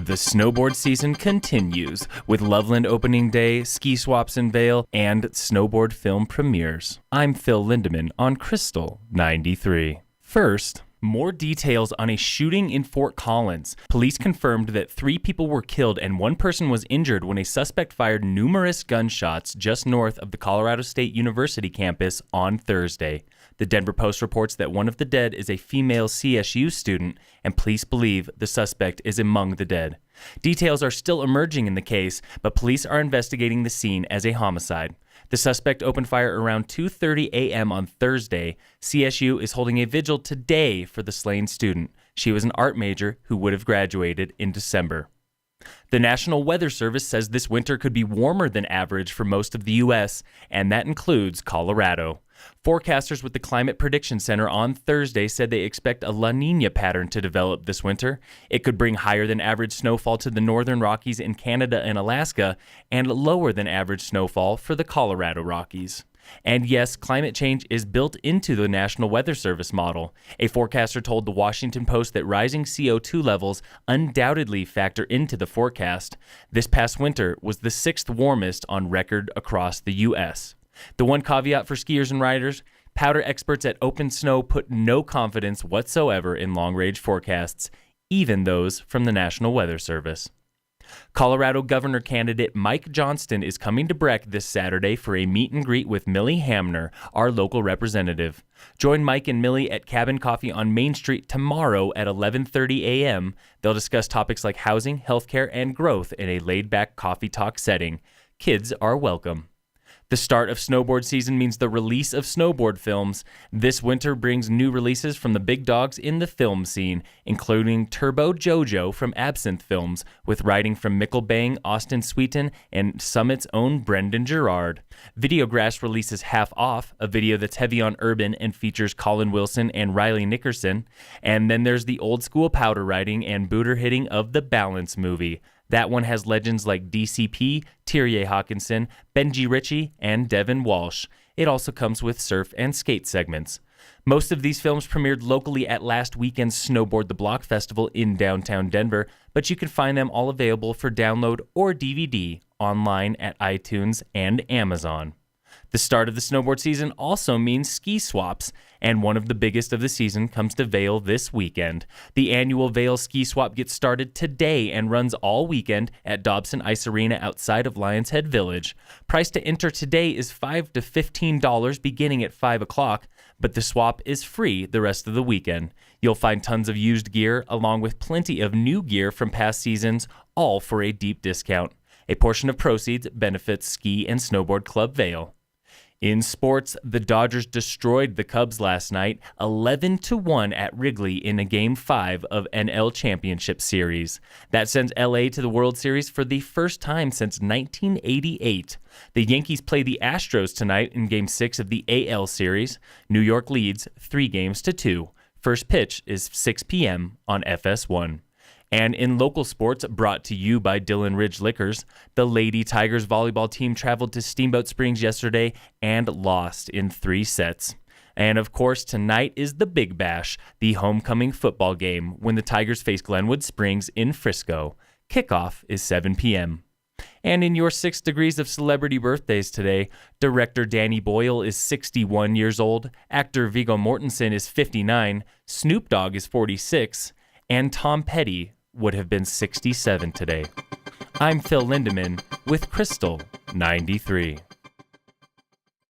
The snowboard season continues with Loveland opening day, ski swaps in Vail, and snowboard film premieres. I'm Phil Lindeman on Crystal 93. First, more details on a shooting in Fort Collins. Police confirmed that 3 people were killed and 1 person was injured when a suspect fired numerous gunshots just north of the Colorado State University campus on Thursday. The Denver Post reports that one of the dead is a female CSU student, and police believe the suspect is among the dead. Details are still emerging in the case, but police are investigating the scene as a homicide. The suspect opened fire around 2:30 a.m. on Thursday. CSU is holding a vigil today for the slain student. She was an art major who would have graduated in December. The National Weather Service says this winter could be warmer than average for most of the U.S., and that includes Colorado. Forecasters with the Climate Prediction Center on Thursday said they expect a La Niña pattern to develop this winter. It could bring higher than average snowfall to the northern Rockies in Canada and Alaska, and lower than average snowfall for the Colorado Rockies. And yes, climate change is built into the National Weather Service model. A forecaster told the Washington Post that rising CO2 levels undoubtedly factor into the forecast. This past winter was the 6th warmest on record across the U.S. The one caveat for skiers and riders, powder experts at Open Snow put no confidence whatsoever in long-range forecasts, even those from the National Weather Service. Colorado governor candidate Mike Johnston is coming to Breck this Saturday for a meet and greet with Millie Hamner, our local representative. Join Mike and Millie at Cabin Coffee on Main Street tomorrow at 11:30 a.m. They'll discuss topics like housing, healthcare, and growth in a laid-back coffee talk setting. Kids are welcome. The start of snowboard season means the release of snowboard films. This winter brings new releases from the big dogs in the film scene, including Turbo Jojo from Absinthe Films, with writing from Mickelbang, Austin Sweeten, and Summit's own Brendan Gerard. Videograss releases Half Off, a video that's heavy on urban and features Colin Wilson and Riley Nickerson. And then there's the old school powder riding and booter hitting of the Balance movie. That one has legends like DCP, Tyrie Hawkinson, Benji Ritchie, and Devin Walsh. It also comes with surf and skate segments. Most of these films premiered locally at last weekend's Snowboard the Block Festival in downtown Denver, but you can find them all available for download or DVD online at iTunes and Amazon. The start of the snowboard season also means ski swaps, and one of the biggest of the season comes to Vail this weekend. The annual Vail Ski Swap gets started today and runs all weekend at Dobson Ice Arena outside of Lions Head Village. Price to enter today is $5 to $15 beginning at 5 o'clock, but the swap is free the rest of the weekend. You'll find tons of used gear along with plenty of new gear from past seasons, all for a deep discount. A portion of proceeds benefits Ski and Snowboard Club Vail. In sports, the Dodgers destroyed the Cubs last night, 11-1 at Wrigley in a Game 5 of NL Championship Series. That sends LA to the World Series for the first time since 1988. The Yankees play the Astros tonight in Game 6 of the AL Series. New York leads 3-2. First pitch is 6 p.m. on FS1. And in local sports, brought to you by Dillon Ridge Liquors, the Lady Tigers volleyball team traveled to Steamboat Springs yesterday and lost in 3 sets. And of course, tonight is the Big Bash, the homecoming football game, when the Tigers face Glenwood Springs in Frisco. Kickoff is 7 p.m. And in your 6 degrees of celebrity birthdays today, director Danny Boyle is 61 years old, actor Viggo Mortensen is 59, Snoop Dogg is 46, and Tom Petty would have been 67 today. I'm Phil Lindeman with Crystal 93.